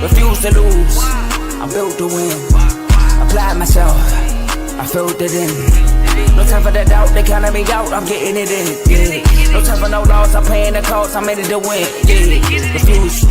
refuse to lose. I'm built to win. Apply myself, I filled it in. No time for the doubt, they counting me out, I'm getting it in. Yeah. No time for no loss, I'm paying the cost, I'm in it to win. Yeah. Refuse.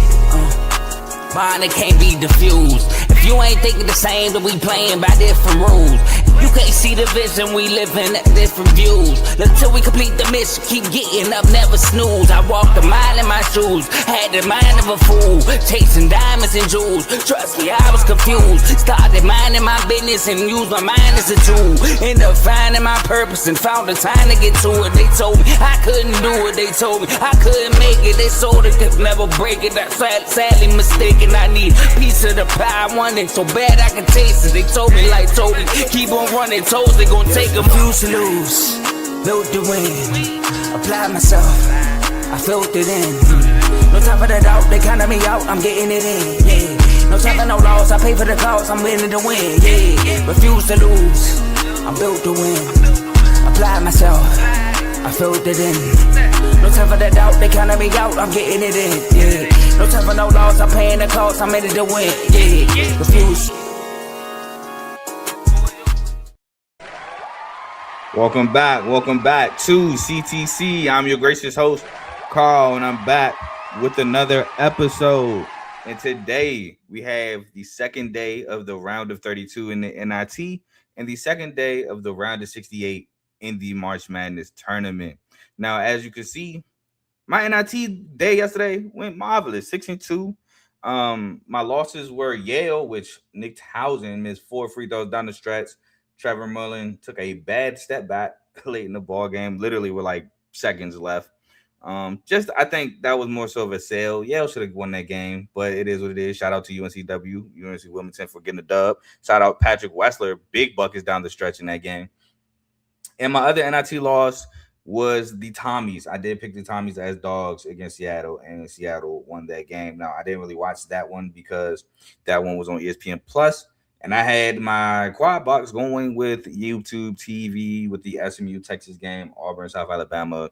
Mine, it can't be diffused. If you ain't thinking the same, then we playing by different rules. You can't see the vision, we living at different views. Until we complete the mission, keep getting up, never snooze. I walked a mile in my shoes, had the mind of a fool, chasing diamonds and jewels. Trust me, I was confused. Started minding my business and used my mind as a tool. Ended up finding my purpose and found the time to get to it. They told me I couldn't do it, they told me I couldn't make it. They sold it, could never break it. That's sadly mistaken. I need a piece of the pie, I want it so bad I can taste it. They told me like Toby, keep on running, toes they gon' take them. Refuse to lose, built to win. Apply myself, I filled it in. No time for the doubt, they counting me out, I'm getting it in. Yeah. No time for no loss, I pay for the cost, I'm winning to win. Yeah. Refuse to lose, I'm built to win. Apply myself, I filled it in. No time for the doubt, they counting me out, I'm getting it in. Yeah. No time for no loss, I'm paying the cost, I'm in it to win. Yeah. Refuse. Welcome back to CTC. I'm your gracious host, Carl, and I'm back with another episode. And today we have the second day of the round of 32 in the NIT and the second day of the round of 68 in the March Madness tournament. Now, as you can see, my NIT day yesterday went marvelous, 6-2. My losses were Yale, which Nick Townsend missed 4 free throws down the stretch. Trevor Mullen took a bad step back late in the ball game, literally with like seconds left. I think that was more so of a sale. Yale should have won that game, but it is what it is. Shout out to UNCW, UNC Wilmington for getting the dub. Shout out Patrick Wessler, big buckets down the stretch in that game. And my other NIT loss was the Tommies. I did pick the Tommies as dogs against Seattle, and Seattle won that game. Now, I didn't really watch that one because that one was on ESPN Plus. And I had my quad box going with YouTube TV with the SMU Texas game, Auburn, South Alabama,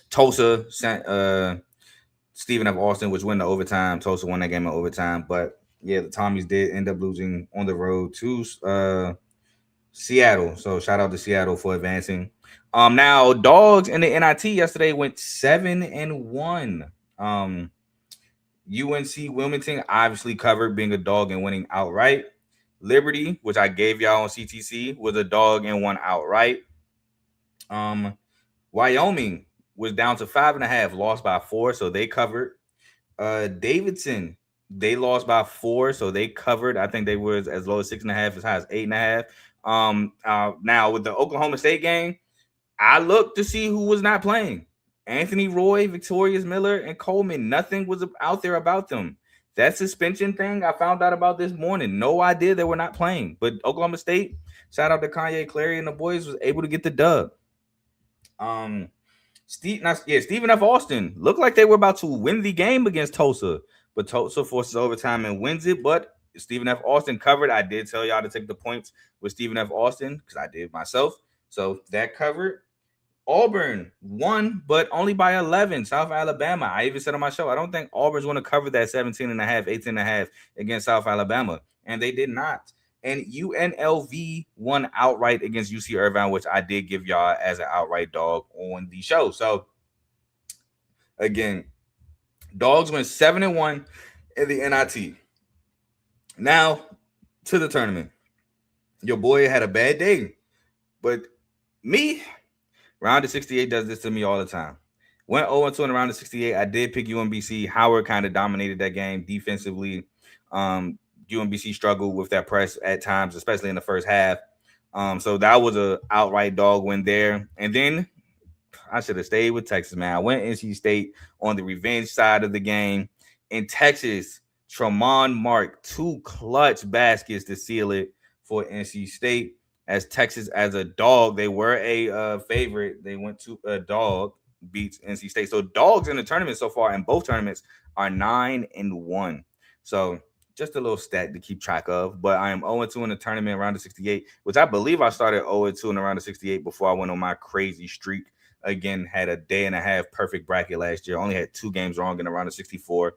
Tulsa, Stephen F. Austin, which went to overtime. Tulsa won that game in overtime. But, yeah, the Tommies did end up losing on the road to Seattle. So, shout out to Seattle for advancing. Now, dogs in the NIT yesterday went 7-1. UNC Wilmington obviously covered being a dog and winning outright. Liberty, which I gave y'all on CTC, was a dog and won outright. Wyoming was down to 5.5, lost by 4, so they covered. Davidson, they lost by 4, so they covered. I think they were as low as 6.5, as high as 8.5. Now with the Oklahoma State game, I looked to see who was not playing. Anthony Roy, Victorious Miller, and Coleman. Nothing was out there about them. That suspension thing I found out about this morning. No idea they were not playing. But Oklahoma State, shout out to Kanye Clary and the boys, was able to get the dub. Stephen F. Austin looked like they were about to win the game against Tulsa, but Tulsa forces overtime and wins it. But Stephen F. Austin covered. I did tell y'all to take the points with Stephen F. Austin because I did myself. So that covered. Auburn won, but only by 11. South Alabama. I even said on my show, I don't think Auburn's going to cover that 17.5, 18.5 against South Alabama. And they did not. And UNLV won outright against UC Irvine, which I did give y'all as an outright dog on the show. So, again, dogs went 7-1 in the NIT. Now, to the tournament. Your boy had a bad day. But me... Round of 68 does this to me all the time. Went 0-2 in the round of 68. I did pick UMBC. Howard kind of dominated that game defensively. UMBC struggled with that press at times, especially in the first half. So that was a outright dog win there. And then I should have stayed with Texas, man. I went NC State on the revenge side of the game. In Texas, Tremont Mark, 2 clutch baskets to seal it for NC State. As Texas, as a dog, they were a favorite. They went to a dog, beats NC State. So dogs in the tournament so far in both tournaments are 9-1. So just a little stat to keep track of. But I am 0-2 in the tournament around the 68, which I believe I started 0-2 in around the 68 before I went on my crazy streak. Again, had a day and a half perfect bracket last year. Only had 2 games wrong in around the 64.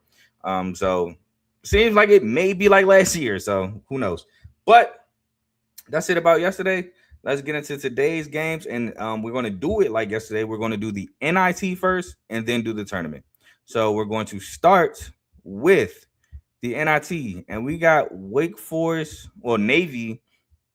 So seems like it may be like last year. So who knows? But that's it about yesterday. Let's get into today's games, and we're going to do it like yesterday. We're going to do the NIT first and then do the tournament. So we're going to start with the NIT, and we got Wake Forest, well, Navy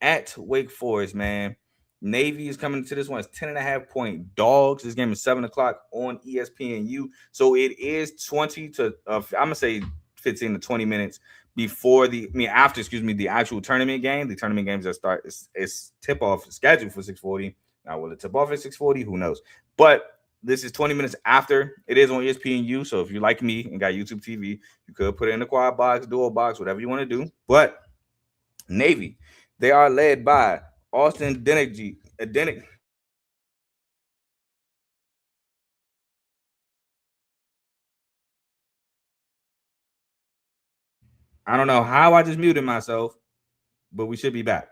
at Wake Forest, man. Navy is coming to this one. It's 10.5-point dogs. This game is 7 o'clock on ESPNU. So it is 20 to, I'm going to say 15 to 20 minutes before after the actual tournament game. The tournament games that start is tip off scheduled for 6:40. Now, will it tip off at 6:40? Who knows? But this is 20 minutes after. It is on ESPNU. So if you're like me and got YouTube TV, you could put it in the quad box, dual box, whatever you want to do. But Navy, they are led by Austin Denergy. I don't know how I just muted myself, but we should be back.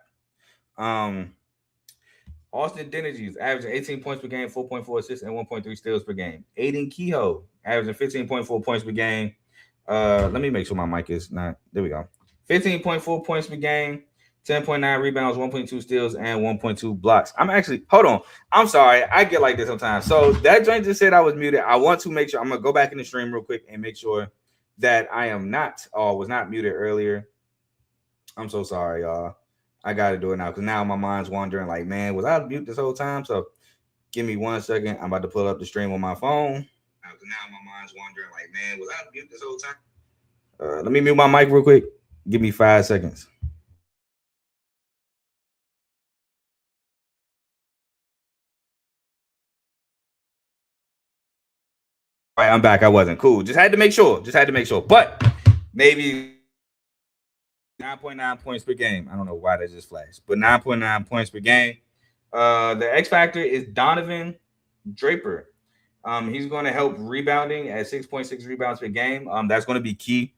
Austin Denergy is averaging 18 points per game, 4.4 assists, and 1.3 steals per game. Aiden Kehoe averaging 15.4 points per game. Let me make sure my mic is not. There we go. 15.4 points per game, 10.9 rebounds, 1.2 steals, and 1.2 blocks. Hold on. I'm sorry. I get like this sometimes. So that joint just said I was muted. I want to make sure. I'm going to go back in the stream real quick and make sure that I am not, or was not muted earlier. I'm so sorry, y'all. I got to do it now because now my mind's wandering like, man, was I mute this whole time? So give me 1 second. I'm about to pull up the stream on my phone. Now my mind's wandering like, man, was I mute this whole time? Let me mute my mic real quick. Give me 5 seconds. All right, I'm back. I wasn't cool. Just had to make sure. But maybe 9.9 points per game. I don't know why that just flashed, but 9.9 points per game. The X factor is Donovan Draper. He's going to help rebounding at 6.6 rebounds per game. That's going to be key.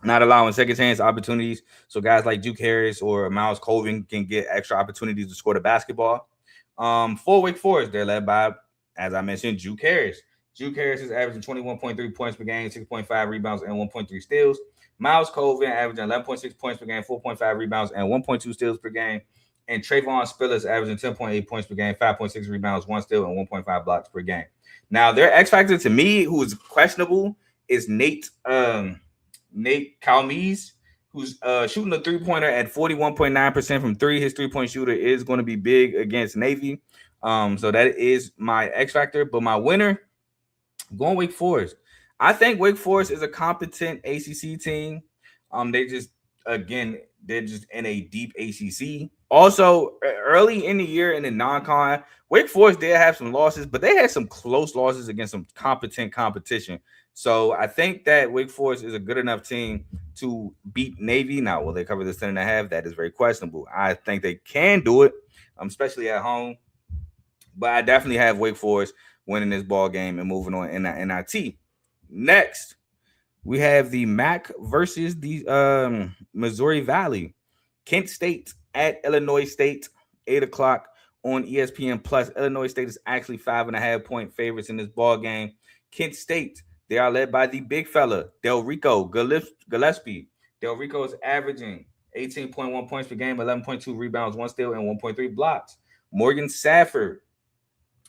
Not allowing second chance opportunities. So guys like Duke Harris or Miles Colvin can get extra opportunities to score the basketball. For Wake Forest, they're led by, as I mentioned, Duke Harris. Duke Harris is averaging 21.3 points per game, 6.5 rebounds, and 1.3 steals. Miles Colvin averaging 11.6 points per game, 4.5 rebounds, and 1.2 steals per game. And Trayvon Spillers averaging 10.8 points per game, 5.6 rebounds, 1 steal, and 1.5 blocks per game. Now, their X factor to me, who is questionable, is Nate Calmes, who's shooting a three-pointer at 41.9% from 3. His three-point shooter is going to be big against Navy. So that is my X factor. But my winner, going Wake Forest. I think Wake Forest is a competent ACC team. They're just in a deep ACC. Also, early in the year in the non-con, Wake Forest did have some losses, but they had some close losses against some competent competition. So I think that Wake Forest is a good enough team to beat Navy. Now, will they cover the 10.5? That is very questionable. I think they can do it, especially at home. But I definitely have Wake Forest winning this ball game and moving on in the NIT. Next, we have the MAC versus the Missouri Valley. Kent State at Illinois State, 8 o'clock on ESPN Plus. Illinois State is actually 5.5-point favorites in this ball game. Kent State, they are led by the big fella, Del Rico Gillespie. Del Rico is averaging 18.1 points per game, 11.2 rebounds, 1 steal, and 1.3 blocks. Morgan Safford,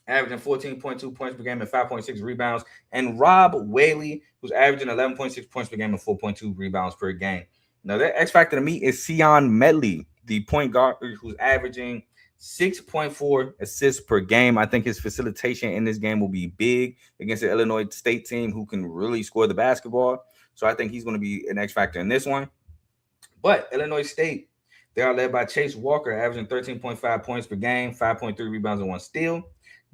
averaging 14.2 points per game and 5.6 rebounds. And Rob Whaley, who's averaging 11.6 points per game and 4.2 rebounds per game. Now, that X factor to me is Sion Medley, the point guard, who's averaging 6.4 assists per game. I think his facilitation in this game will be big against the Illinois State team who can really score the basketball. So I think he's going to be an X factor in this one. But Illinois State, they are led by Chase Walker, averaging 13.5 points per game, 5.3 rebounds, and 1 steal.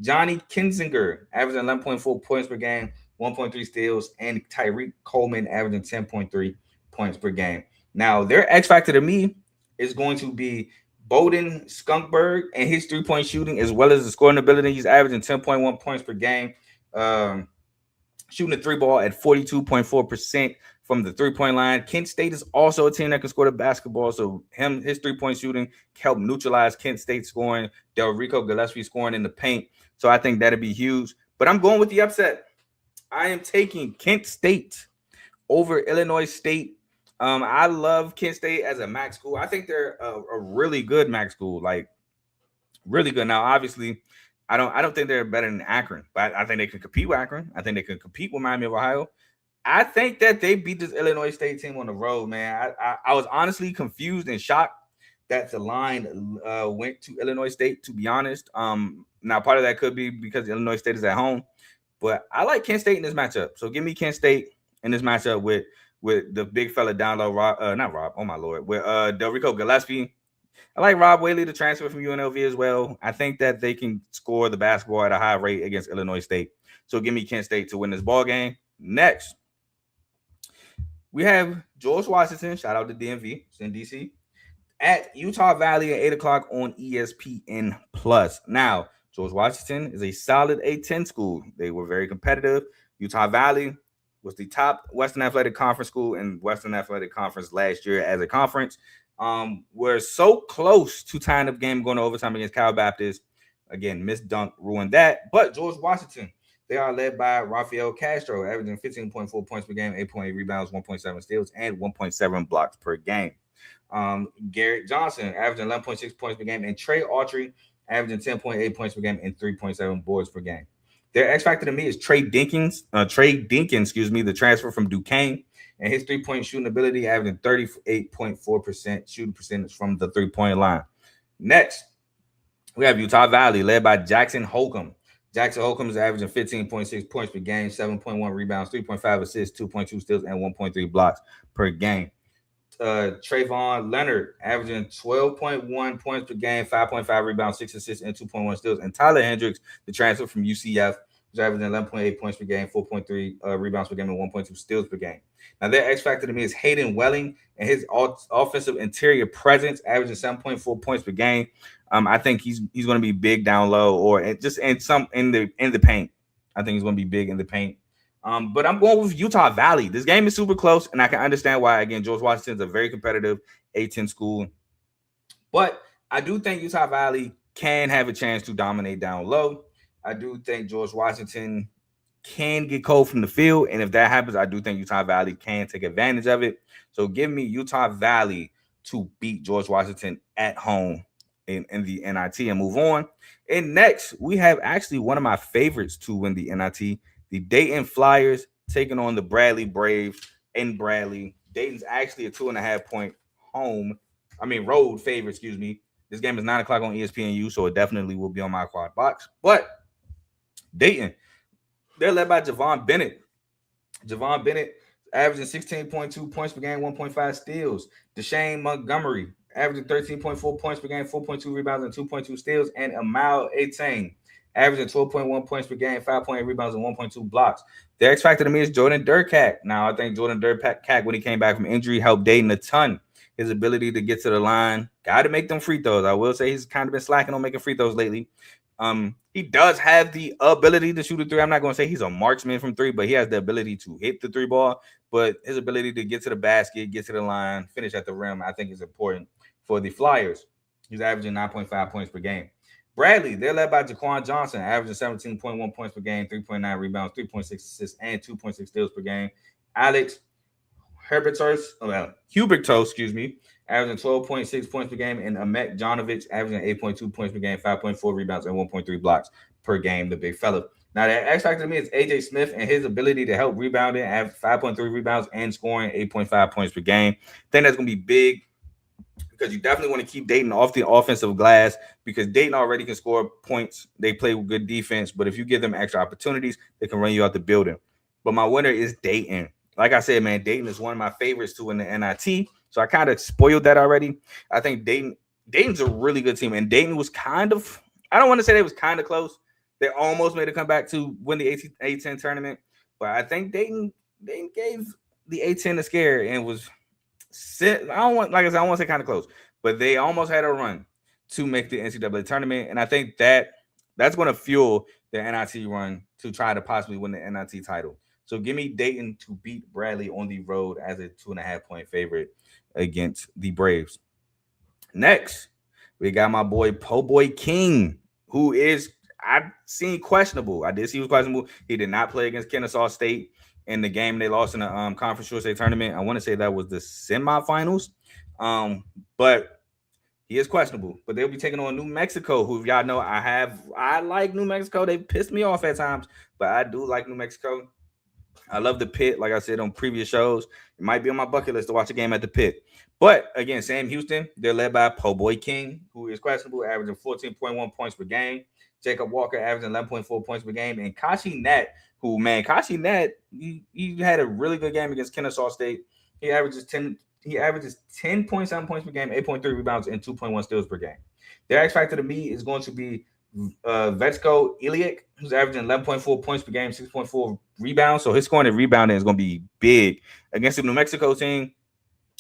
Johnny Kinzinger, averaging 11.4 points per game, 1.3 steals, and Tyreek Coleman, averaging 10.3 points per game. Now, their X factor to me is going to be Bowden Skunkberg and his three-point shooting, as well as the scoring ability. He's averaging 10.1 points per game, shooting the three ball at 42.4% from the 3-point line. Kent State is also a team that can score the basketball. So his 3-point shooting helped neutralize Kent State scoring, Delrico Gillespie scoring in the paint. So I think that'd be huge. But I'm going with the upset. I am taking Kent State over Illinois State. I love Kent State as a MAC school. I think they're a really good MAC school, like really good. Now, obviously, I don't think they're better than Akron, but I think they can compete with Akron. I think they can compete with Miami of Ohio. I think that they beat this Illinois State team on the road, man. I was honestly confused and shocked that the line went to Illinois State, to be honest. Now, part of that could be because Illinois State is at home, but I like Kent State in this matchup. So give me Kent State in this matchup with the big fella down low, not Rob, oh my Lord, with Delrico Gillespie. I like Rob Whaley to transfer from UNLV as well. I think that they can score the basketball at a high rate against Illinois State. So give me Kent State to win this ball game. Next, we have George Washington. Shout out to DMV. It's in DC. At Utah Valley at 8 o'clock on ESPN+. Now, George Washington is a solid A-10 school. They were very competitive. Utah Valley was the top Western Athletic Conference school in Western Athletic Conference last year as a conference. We're so close to tying up game going to overtime against Cal Baptist. Again, missed dunk ruined that. But George Washington, they are led by Rafael Castro, averaging 15.4 points per game, 8.8 rebounds, 1.7 steals, and 1.7 blocks per game. Garrett Johnson, averaging 11.6 points per game, and Trey Autry, averaging 10.8 points per game and 3.7 boards per game. Their X factor to me is Trey Dinkins, the transfer from Duquesne, and his 3-point shooting ability, averaging 38.4% shooting percentage from the 3-point line. Next, we have Utah Valley, led by Jackson Holcomb. Jackson Holcomb is averaging 15.6 points per game, 7.1 rebounds, 3.5 assists, 2.2 steals, and 1.3 blocks per game. Trayvon Leonard, averaging 12.1 points per game, 5.5 rebounds, 6 assists, and 2.1 steals. And Tyler Hendricks, the transfer from UCF, was averaging 11.8 points per game, 4.3 rebounds per game, and 1.2 steals per game. Now, their X factor to me is Hayden Welling and his offensive interior presence, averaging 7.4 points per game. I think he's going to be big down low or just in the paint. I think he's going to be big in the paint. But I'm going with Utah Valley. This game is super close, and I can understand why. Again, George Washington is a very competitive A-10 school. But I do think Utah Valley can have a chance to dominate down low. I do think George Washington can get cold from the field, and if that happens, I do think Utah Valley can take advantage of it. So give me Utah Valley to beat George Washington at home in the NIT and move on. And next, we have actually one of my favorites to win the NIT, the Dayton Flyers taking on the Bradley Braves in Bradley. Dayton's actually a 2.5-point road favorite, This game is 9 o'clock on ESPNU, so it definitely will be on my quad box. But Dayton, they're led by Javon Bennett. Javon Bennett averaging 16.2 points per game, 1.5 steals. Deshane Montgomery averaging 13.4 points per game, 4.2 rebounds, and 2.2 steals. And Amal Atane averaging 12.1 points per game, 5.8 rebounds, and 1.2 blocks. The X factor to me is Jordan Durkak. Now, I think Jordan Durkak, when he came back from injury, helped Dayton a ton. His ability to get to the line, got to make them free throws. I will say he's kind of been slacking on making free throws lately. He does have the ability to shoot a three. I'm not going to say he's a marksman from three, but he has the ability to hit the three ball. But his ability to get to the basket, get to the line, finish at the rim, I think is important for the Flyers. He's averaging 9.5 points per game. Bradley, they're led by Jaquan Johnson, averaging 17.1 points per game, 3.9 rebounds, 3.6 assists, and 2.6 steals per game. Alex Hubertos, averaging 12.6 points per game, and Amet Jonovich averaging 8.2 points per game, 5.4 rebounds, and 1.3 blocks per game, the big fella. Now, the X factor to me is AJ Smith and his ability to help rebounding, have 5.3 rebounds and scoring 8.5 points per game. I think that's going to be big because you definitely want to keep Dayton off the offensive glass because Dayton already can score points. They play with good defense, but if you give them extra opportunities, they can run you out the building. But my winner is Dayton. Like I said, man, Dayton is one of my favorites to win the NIT. So I kind of spoiled that already. I think Dayton's a really good team. And Dayton was I don't want to say they was kind of close. They almost made a comeback to win the A-10 tournament. But I think Dayton gave the A-10 a scare and was I don't want to say kind of close, but they almost had a run to make the NCAA tournament. And I think that's going to fuel the NIT run to try to possibly win the NIT title. So give me Dayton to beat Bradley on the road as a 2.5 point favorite against the Braves. Next, we got my boy Po Boy King, who is I've seen questionable. I did see he was questionable. He did not play against Kennesaw State in the game they lost in the Conference USA tournament. I want to say that was the semifinals. But he is questionable. But they'll be taking on New Mexico, who y'all know I like New Mexico. They pissed me off at times, but I do like New Mexico. I love the pit, like I said on previous shows. It might be on my bucket list to watch a game at the pit. But again, Sam Houston, they're led by Po Boy King, who is questionable, averaging 14.1 points per game. Jacob Walker averaging 11.4 points per game. And Kashi Nat, Kashi Nat, he had a really good game against Kennesaw State. He averages 10.7 points per game, 8.3 rebounds, and 2.1 steals per game. Their X factor to me is going to be Vetsko Iliak, who's averaging 11.4 points per game, 6.4 rebounds. So his scoring and rebounding is going to be big against the New Mexico team,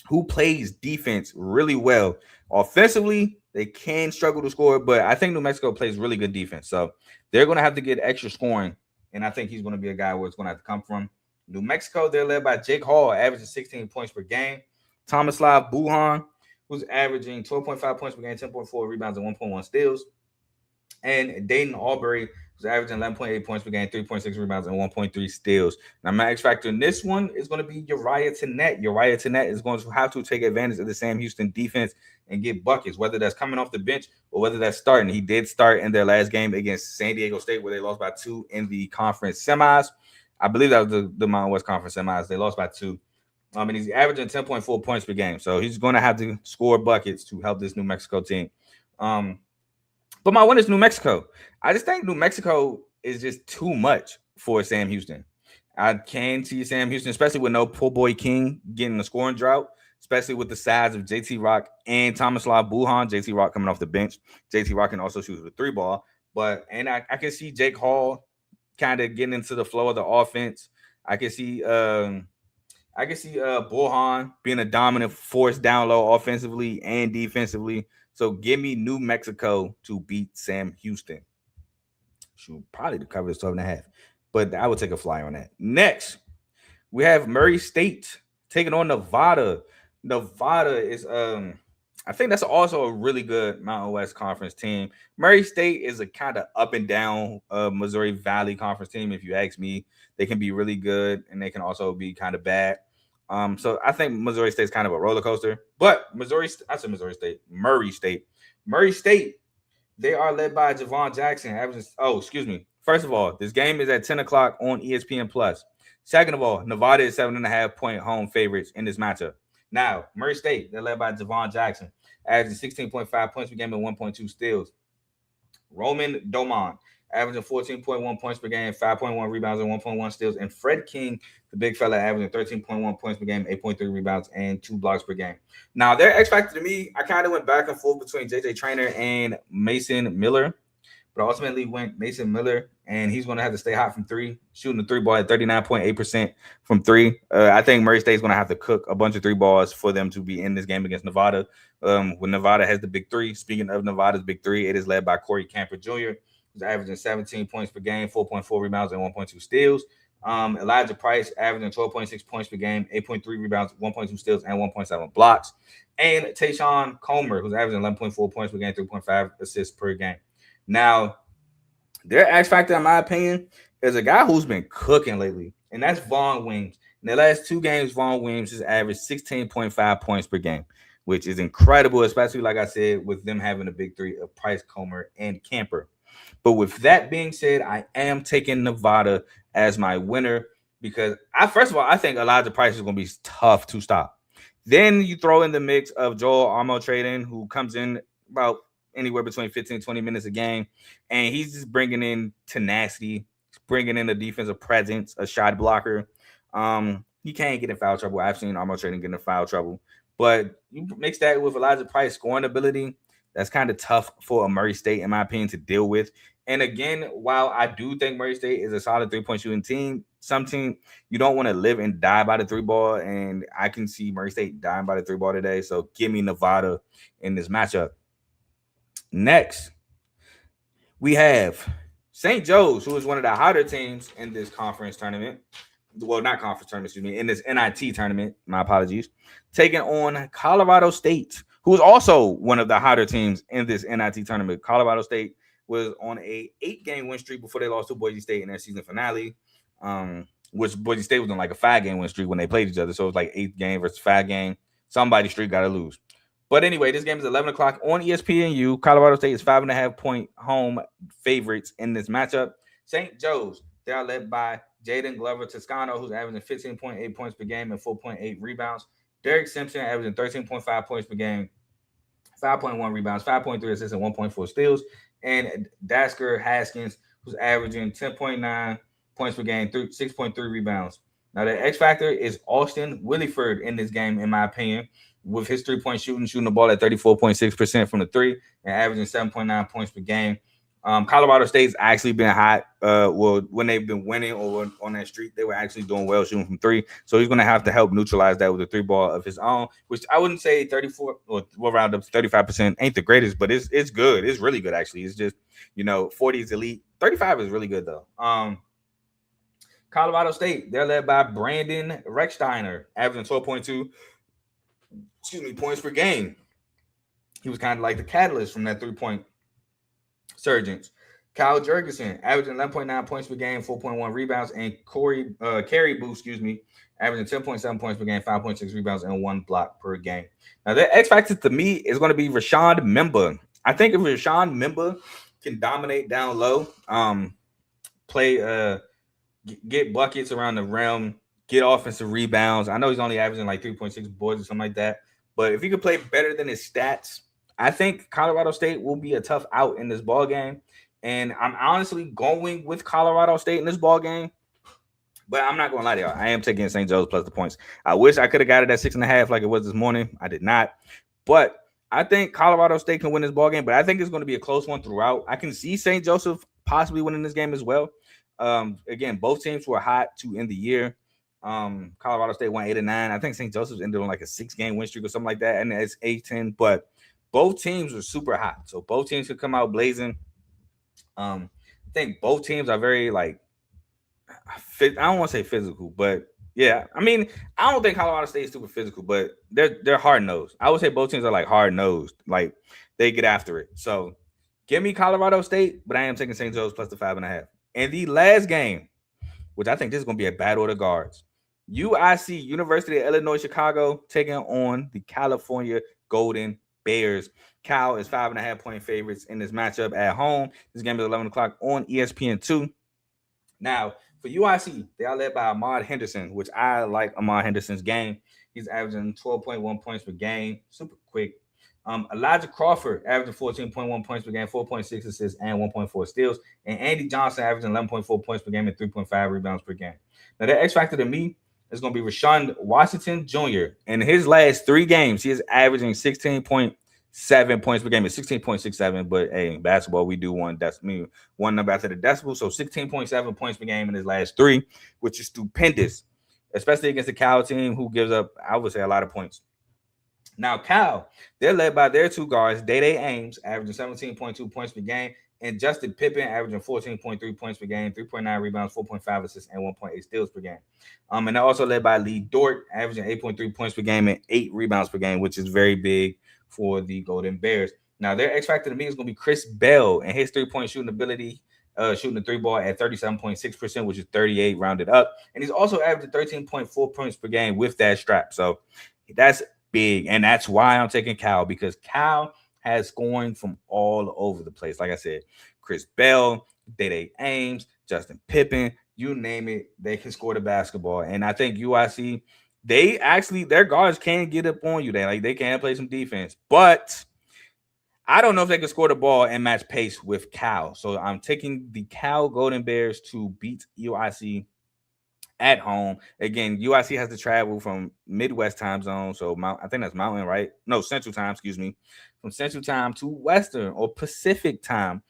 who plays defense really well. Offensively, they can struggle to score, but I think New Mexico plays really good defense. So they're going to have to get extra scoring, and I think he's going to be a guy where it's going to have to come from. New Mexico, they're led by Jake Hall, averaging 16 points per game. Tomislav Buhan, who's averaging 12.5 points per game, 10.4 rebounds, and 1.1 steals. And Dayton Albury was averaging 11.8 points per game, 3.6 rebounds, and 1.3 steals. Now, my X factor in this one is going to be Uriah Tenet. Uriah Tenet is going to have to take advantage of the Sam Houston defense and get buckets, whether that's coming off the bench or whether that's starting. He did start in their last game against San Diego State, where they lost by 2 in the conference semis. I believe that was the Mountain West Conference semis. They lost by 2. And he's averaging 10.4 points per game. So he's going to have to score buckets to help this New Mexico team. But my one is New Mexico. I just think New Mexico is just too much for Sam Houston. I can see Sam Houston, especially with no Po Boy King getting the scoring drought, especially with the size of JT Rock and Tomislav Buhan. JT Rock coming off the bench. JT Rock can also shoot with a 3-ball. But I can see Jake Hall kind of getting into the flow of the offense. I can see Buhan being a dominant force down low offensively and defensively. So give me New Mexico to beat Sam Houston. Should probably cover this 12.5, but I would take a flyer on that. Next, we have Murray State taking on Nevada. Nevada is I think that's also a really good Mountain West Conference team. Murray State is a kind of up and down Missouri Valley Conference team. If you ask me, they can be really good and they can also be kind of bad. So I think Missouri State's kind of a roller coaster. But Murray State, they are led by Javon Jackson. First of all, this game is at 10 o'clock on ESPN Plus. Second of all, Nevada is 7.5 point home favorites in this matchup. Now, Murray State, they're led by Javon Jackson, averaging 16.5 points per game and 1.2 steals. Roman Doman, averaging 14.1 points per game, 5.1 rebounds, and 1.1 steals. And Fred King, the big fella, averaging 13.1 points per game, 8.3 rebounds, and 2 blocks per game. Now, their X factor to me, I kind of went back and forth between JJ Traynor and Mason Miller, but ultimately went Mason Miller, and he's going to have to stay hot from 3, shooting the 3-ball at 39.8% from 3. I think Murray State's going to have to cook a bunch of 3-balls for them to be in this game against Nevada. When Nevada has the big 3, speaking of Nevada's big 3, it is led by Corey Camper Jr., who's averaging 17 points per game, 4.4 rebounds, and 1.2 steals. Elijah Price averaging 12.6 points per game, 8.3 rebounds, 1.2 steals, and 1.7 blocks. And Tayshawn Comer, who's averaging 11.4 points per game, 3.5 assists per game. Now, their X factor, in my opinion, is a guy who's been cooking lately, and that's Vaughn Williams. In the last 2 games, Vaughn Williams has averaged 16.5 points per game, which is incredible, especially, like I said, with them having a big 3 of Price, Comer, and Camper. But with that being said, I am taking Nevada as my winner because I think Elijah Price is going to be tough to stop. Then you throw in the mix of Joel Armo-Trading, who comes in about anywhere between 15 and 20 minutes a game, and he's just bringing in tenacity, bringing in a defensive presence, a shot blocker. He can't get in foul trouble. I've seen Armo-Trading get in foul trouble, but you mix that with Elijah Price scoring ability, that's kind of tough for a Murray State, in my opinion, to deal with. And again, while I do think Murray State is a solid 3-point shooting team, some team you don't want to live and die by the 3-ball, and I can see Murray State dying by the 3-ball today. So give me Nevada in this matchup. Next, we have St. Joe's, who is one of the hotter teams in this conference tournament. well, not conference tournament, excuse me, in this NIT tournament, my apologies, taking on Colorado State, who is also one of the hotter teams in this NIT tournament. Colorado State was on a 8-game win streak before they lost to Boise State in their season finale, which Boise State was on like a 5-game win streak when they played each other. So it was like 8 game versus 5 game. Somebody streak got to lose. But anyway, this game is 11 o'clock on ESPNU. Colorado State is 5.5-point home favorites in this matchup. St. Joe's, they are led by Jaden Glover Toscano, who's averaging 15.8 points per game and 4.8 rebounds. Derek Simpson averaging 13.5 points per game, 5.1 rebounds, 5.3 assists, and 1.4 steals. And Dasker Haskins, who's averaging 10.9 points per game, 6.3 rebounds. Now, the X factor is Austin Williford in this game, in my opinion, with his three-point shooting the ball at 34.6% from the three and averaging 7.9 points per game. Colorado State's actually been hot. Well, when they've been winning or on that streak, they were actually doing well shooting from three. So he's going to have to help neutralize that with a 3-ball of his own, which I wouldn't say 34 or we'll round up to 35% ain't the greatest, but it's good. It's really good, actually. It's just, 40 is elite. 35 is really good, though. Colorado State, they're led by Brandon Rechsteiner, averaging 12.2 points per game. He was kind of like the catalyst from that 3-point surgence. Kyle Jurgensen, averaging 11.9 points per game, 4.1 rebounds, and Carey Booth, averaging 10.7 points per game, 5.6 rebounds, and 1 block per game. Now, the X factor to me is going to be Rashawn Memba. I think if Rashawn Memba can dominate down low, get buckets around the rim, get offensive rebounds. I know he's only averaging like 3.6 boards or something like that, but if he could play better than his stats, I think Colorado State will be a tough out in this ball game. And I'm honestly going with Colorado State in this ball game. But I'm not going to lie to y'all. I am taking St. Joe's plus the points. I wish I could have got it at 6.5 like it was this morning. I did not. But I think Colorado State can win this ball game. But I think it's going to be a close one throughout. I can see St. Joseph possibly winning this game as well. Again, both teams were hot to end the year. Colorado State won 8-9. I think St. Joseph's ended on like a 6-game win streak or something like that. And it's 8-10. But both teams are super hot. So both teams could come out blazing. I think both teams are very I don't want to say physical, but yeah. I mean, I don't think Colorado State is super physical, but they're hard-nosed. I would say both teams are like hard-nosed. Like they get after it. So give me Colorado State, but I am taking St. Joe's plus the 5.5. And the last game, which I think this is going to be a battle of the guards. UIC, University of Illinois, Chicago, taking on the California Golden Bears. Cal is 5.5-point favorites in this matchup at home. This game is 11 o'clock on ESPN2. Now, for UIC, they are led by Ahmad Henderson, which I like Ahmad Henderson's game. He's averaging 12.1 points per game, super quick. Elijah Crawford averaging 14.1 points per game, 4.6 assists, and 1.4 steals. And Andy Johnson averaging 11.4 points per game and 3.5 rebounds per game. Now, the X factor to me is going to be Rashawn Washington Jr. In his last 3 games, he is averaging 16.7 points per game. It's 16.67, but hey, in basketball, we do one number after the decimal. So 16.7 points per game in his last 3, which is stupendous, especially against the Cal team who gives up, I would say, a lot of points. Now, Cal, they're led by their 2 guards, Day Ames, averaging 17.2 points per game, and Justin Pippen, averaging 14.3 points per game, 3.9 rebounds, 4.5 assists, and 1.8 steals per game. And they're also led by Lee Dort, averaging 8.3 points per game and 8 rebounds per game, which is very big for the Golden Bears. Now, their X factor to me is going to be Chris Bell and his 3-point shooting ability, shooting the 3-ball at 37.6%, which is 38 rounded up. And he's also averaging 13.4 points per game with that strap. So that's big. And that's why I'm taking Cal, because Cal has scoring from all over the place. Like I said, Chris Bell, Day Ames, Justin Pippen, you name it, they can score the basketball. And I think UIC, their guards can get up on you. They can play some defense, but I don't know if they can score the ball and match pace with Cal. So I'm taking the Cal Golden Bears to beat UIC at home. Again, UIC has to travel from Midwest time zone. So I think that's Mountain, right? No, Central time, excuse me. From Central time to Western or Pacific time,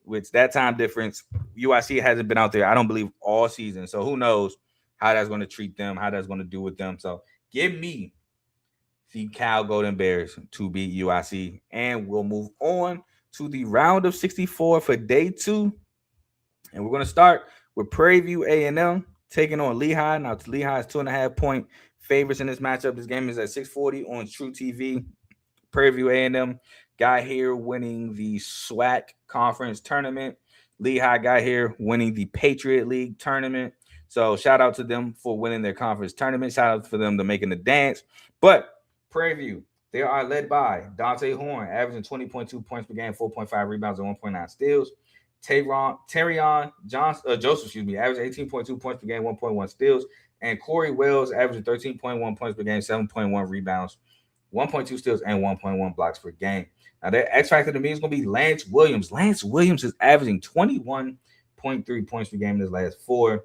which that time difference, UIC hasn't been out there, I don't believe, all season. So who knows how that's going to treat them, how that's going to do with them. So give me the Cal Golden Bears to beat UIC. And we'll move on to the round of 64 for day 2. And we're going to start with Prairie View A&M taking on Lehigh. Now, Lehigh is 2.5-point favorites in this matchup. This game is at 6:40 on True TV. Prairie View A&M got here winning the SWAC conference tournament. Lehigh got here winning the Patriot League tournament. So shout out to them for winning their conference tournament. Shout out for them to making the dance. But Prairie View, they are led by Dante Horn, averaging 20.2 points per game, 4.5 rebounds, and 1.9 steals. Terrion Joseph, averaging 18.2 points per game, 1.1 steals. And Corey Wells, averaging 13.1 points per game, 7.1 rebounds, 1.2 steals, and 1.1 blocks per game. Now, their X factor to me is going to be Lance Williams. Lance Williams is averaging 21.3 points per game in his last 4.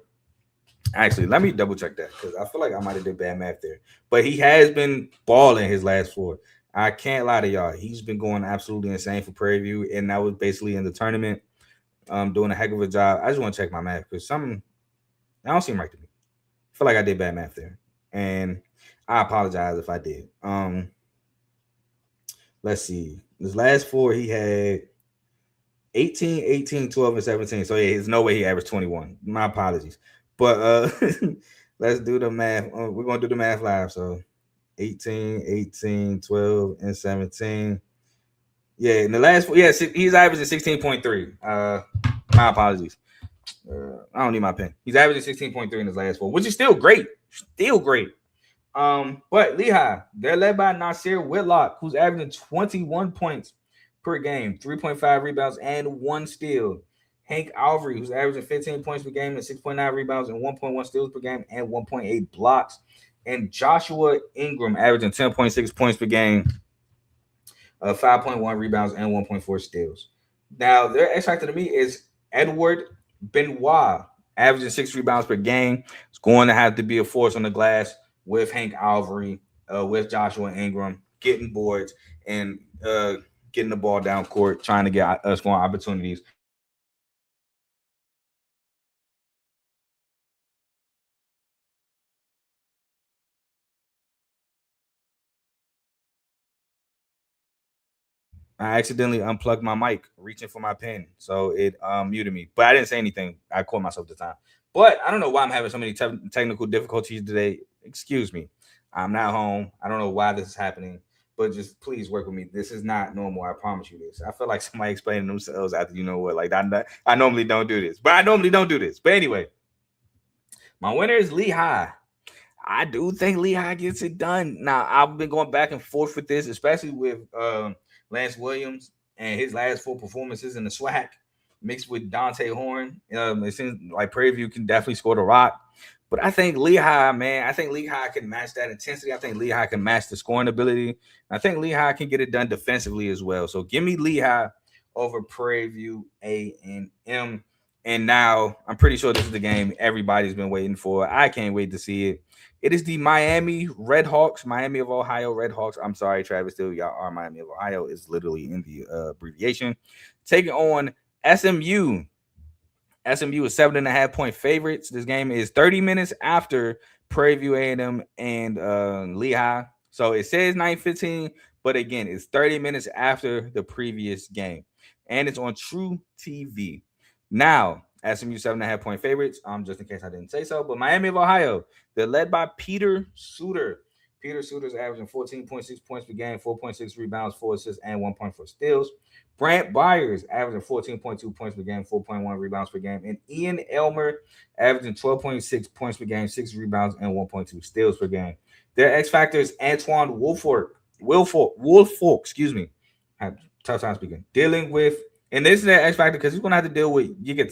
Actually, let me double check that because I feel like I might have did bad math there. But he has been balling his last 4. I can't lie to y'all. He's been going absolutely insane for Prairie View, and that was basically in the tournament, doing a heck of a job. I just want to check my math because something I don't seem right to me. I feel like I did bad math there, and I apologize if I did. Let's see. His last 4, he had 18, 18, 12, and 17. So, yeah, there's no way he averaged 21. My apologies. But let's do the math. We're going to do the math live. So, 18, 18, 12, and 17. Yeah, in the last 4, he's averaging 16.3. My apologies. I don't need my pen. He's averaging 16.3 in his last 4, which is still great. Still great. But Lehigh, they're led by Nasir Whitlock, who's averaging 21 points per game, 3.5 rebounds, and 1 steal. Hank Alvery, who's averaging 15 points per game and 6.9 rebounds and 1.1 steals per game and 1.8 blocks. And Joshua Ingram, averaging 10.6 points per game, 5.1 rebounds, and 1.4 steals. Now, their X factor to me is Edward Benoit, averaging 6 rebounds per game. It's going to have to be a force on the glass with Hank Alvery, with Joshua Ingram, getting boards and getting the ball down court, trying to get scoring opportunities. I accidentally unplugged my mic, reaching for my pen, so it muted me. But I didn't say anything. I caught myself the time. But I don't know why I'm having so many technical difficulties today. Excuse me. I'm not home. I don't know why this is happening, but just please work with me. This is not normal. I promise you this. I feel like somebody explaining themselves after like I normally don't do this, but I normally don't do this. But anyway, my winner is Lehigh. I do think Lehigh gets it done. Now, I've been going back and forth with this, especially with Lance Williams and his last 4 performances in the SWAC, mixed with Dante Horn. It seems like Prairie View can definitely score the rock. But I think Lehigh, man, I think Lehigh can match that intensity. I think Lehigh can match the scoring ability. I think Lehigh can get it done defensively as well. So give me Lehigh over Prairie View A&M. And now I'm pretty sure this is the game everybody's been waiting for. I can't wait to see it. It is the Miami of Ohio Redhawks. I'm sorry, Travis, still y'all are Miami of Ohio. It's literally in the abbreviation. Taking on SMU. SMU is 7.5-point favorites. This game is 30 minutes after Prairie View A&M and Lehigh. So it says 9:15, but again, it's 30 minutes after the previous game. And it's on True TV. Now, SMU 7.5-point favorites, just in case I didn't say so. But Miami of Ohio, they're led by Peter Suter. Peter Suter's averaging 14.6 points per game, 4.6 rebounds, 4 assists, and 1.4 steals. Brant Byers averaging 14.2 points per game, 4.1 rebounds per game. And Ian Elmer averaging 12.6 points per game, 6 rebounds, and 1.2 steals per game. Their X factor is Antoine Woolfolk, excuse me. I have tough time speaking. Dealing with, and this is their X factor because he's going to have to deal with you get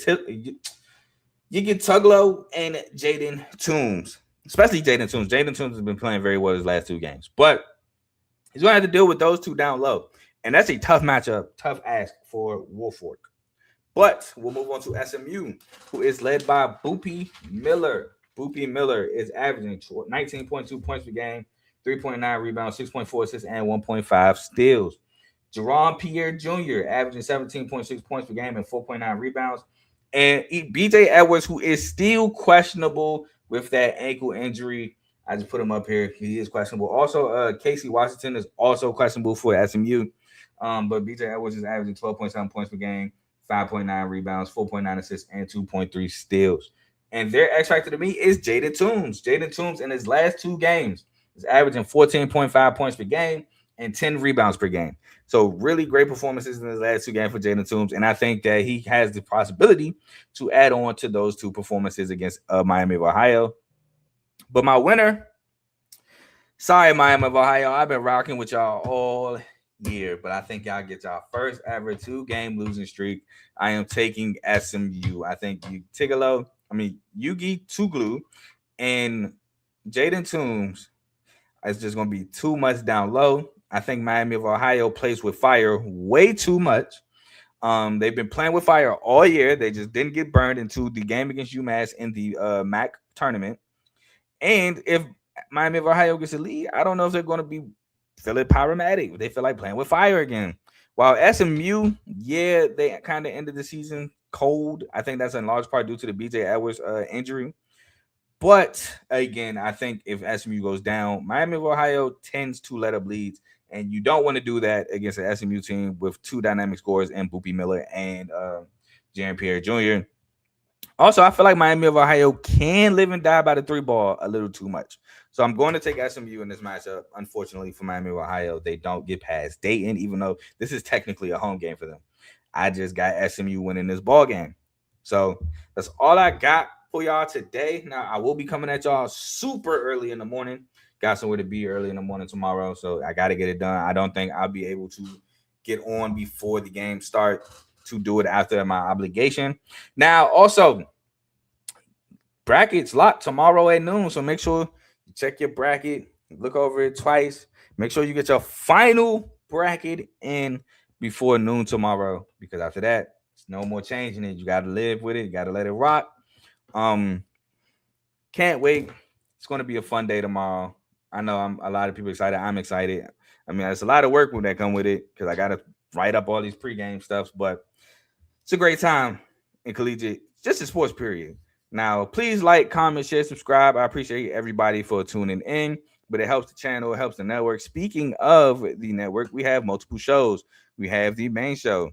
Tuglow and Jaden Toombs, especially Jaden Toombs. Jaden Toombs has been playing very well his last 2 games, but he's going to have to deal with those 2 down low. And that's a tough matchup, tough ask for Woolfolk. But we'll move on to SMU, who is led by Boopy Miller. Boopy Miller is averaging 19.2 points per game, 3.9 rebounds, 6.4 assists, and 1.5 steals. Jerron Pierre Jr. averaging 17.6 points per game and 4.9 rebounds. And BJ Edwards, who is still questionable with that ankle injury. I just put him up here. He is questionable. Also, Casey Washington is also questionable for SMU. But BJ Edwards is averaging 12.7 points per game, 5.9 rebounds, 4.9 assists, and 2.3 steals. And their X factor to me is Jaden Toombs. Jaden Toombs in his last 2 games is averaging 14.5 points per game and 10 rebounds per game. So really great performances in his last 2 games for Jaden Toombs. And I think that he has the possibility to add on to those 2 performances against Miami of Ohio. But my winner, sorry, Miami of Ohio, I've been rocking with y'all all year, but I think y'all get y'all first ever 2-game losing streak. I am taking SMU. I think Yugi Tuglu and Jaden Toombs is just going to be too much down low. I think Miami of Ohio plays with fire way too much. They've been playing with fire all year. They just didn't get burned into the game against UMass in the MAC tournament. And if Miami of Ohio gets a lead, I don't know if they're going to feel it pyromatic. They feel like playing with fire again. While SMU, yeah, they kind of ended the season cold. I think that's in large part due to the BJ Edwards injury. But again, I think if SMU goes down, Miami of Ohio tends to let up leads. And you don't want to do that against an SMU team with 2 dynamic scorers in Boopie Miller and Jaron Pierre Jr. Also, I feel like Miami of Ohio can live and die by the 3-ball a little too much. So I'm going to take SMU in this matchup. Unfortunately for Miami of Ohio, they don't get past Dayton, even though this is technically a home game for them. I just got SMU winning this ball game. So that's all I got for y'all today. Now, I will be coming at y'all super early in the morning. Got somewhere to be early in the morning tomorrow, so I got to get it done. I don't think I'll be able to get on before the game start to do it after my obligation. Now, also, brackets locked tomorrow at noon, so make sure you check your bracket, look over it twice. Make sure you get your final bracket in before noon tomorrow, because after that, it's no more changing it. You got to live with it. You got to let it rock. Can't wait. It's going to be a fun day tomorrow. I know a lot of people excited. I'm excited. I mean, there's a lot of work that come with it because I got to write up all these pregame stuffs, but it's a great time in collegiate, just in sports period. Now, please like, comment, share, subscribe. I appreciate everybody for tuning in, but it helps the channel, it helps the network. Speaking of the network, we have multiple shows. We have the main show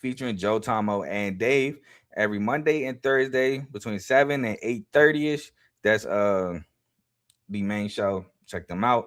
featuring Joe, Tomo, and Dave every Monday and Thursday between 7 and 8:30ish. That's the main show. Check them out.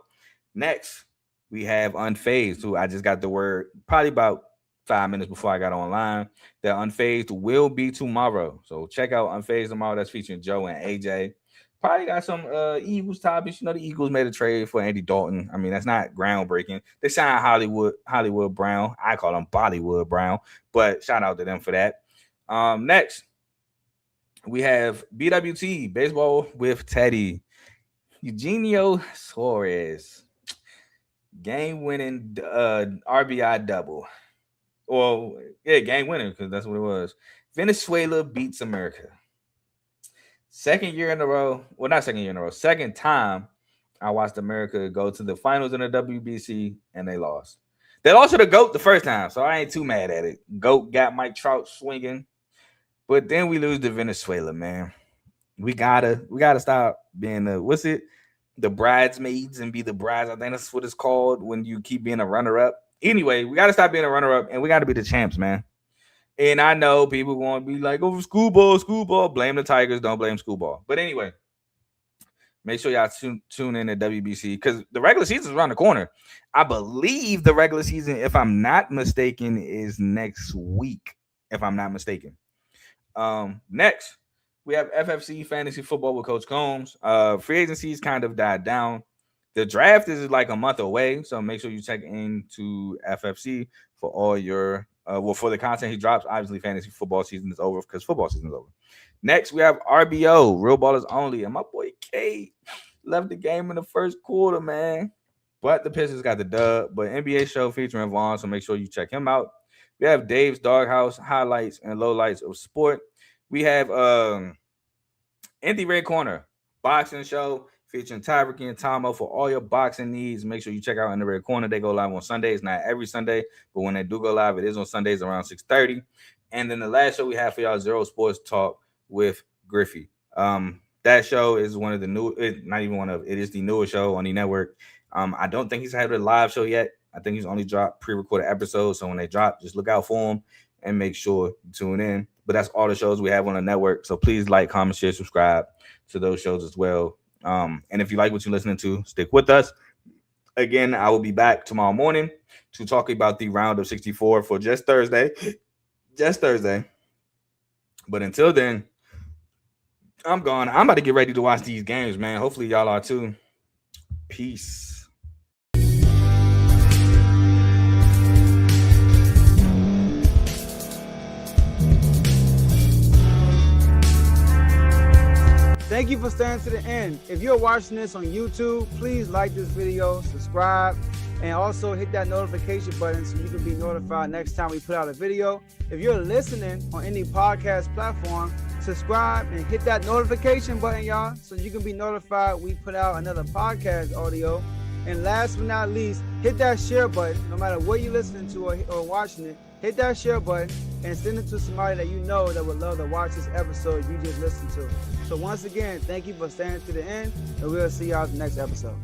Next, we have Unfazed, who I just got the word probably about 5 minutes before I got online. That Unfazed will be tomorrow. So check out Unfazed tomorrow. That's featuring Joe and AJ. Probably got some Eagles topics. You know, the Eagles made a trade for Andy Dalton. I mean, that's not groundbreaking. They signed Hollywood Brown. I call him Bollywood Brown, but shout out to them for that. Next, we have BWT, Baseball with Teddy. Eugenio Suarez, game-winning RBI double. Well, yeah, game-winner, because that's what it was. Venezuela beats America. Second year in a row. Well, not second year in a row. Second time I watched America go to the finals in the WBC, and they lost. They lost to the GOAT the first time, so I ain't too mad at it. GOAT got Mike Trout swinging. But then we lose to Venezuela, man. We gotta stop being the bridesmaids and be the brides. I think that's what it's called when you keep being a runner-up. Anyway, we gotta stop being a runner-up and we gotta be the champs, man. And I know people want to be like, over schoolball. Blame the Tigers, don't blame schoolball. But anyway, make sure y'all tune in to WBC because the regular season is around the corner. I believe the regular season, if I'm not mistaken, is next week. If I'm not mistaken. Next, we have FFC Fantasy Football with Coach Coombs. Free agency's kind of died down. The draft is like a month away, so make sure you check into FFC for all your for the content he drops. Obviously, fantasy football season is over because football season is over. Next, we have RBO, Real Ballers Only, and my boy K left the game in the first quarter, man. But the Pistons got the dub. But NBA show featuring Vaughn, so make sure you check him out. We have Dave's Doghouse, highlights and lowlights of sport. We have In the Red Corner, boxing show featuring Tyreek and Tomo for all your boxing needs. Make sure you check out In the Red Corner. They go live on Sundays, not every Sunday, but when they do go live, it is on Sundays around 6:30. And then the last show we have for y'all, Zero Sports Talk with Griffey. That show is one of the new, not even one of, it is the newest show on the network. I don't think he's had a live show yet. I think he's only dropped pre-recorded episodes. So when they drop, just look out for him and make sure you tune in. But that's all the shows we have on the network. So please like, comment, share, subscribe to those shows as well. And if you like what you're listening to, stick with us. Again, I will be back tomorrow morning to talk about the round of 64 for just Thursday. Just Thursday. But until then, I'm gone. I'm about to get ready to watch these games, man. Hopefully y'all are too. Peace. Thank you for staying to the end. If you're watching this on YouTube, please like this video, subscribe, and also hit that notification button so you can be notified next time we put out a video. If you're listening on any podcast platform, subscribe and hit that notification button, y'all, so you can be notified we put out another podcast audio. And last but not least, hit that share button. No matter what you're listening to or watching it, hit that share button and send it to somebody that you know that would love to watch this episode you just listened to. So once again, thank you for staying to the end, and we'll see y'all in the next episode.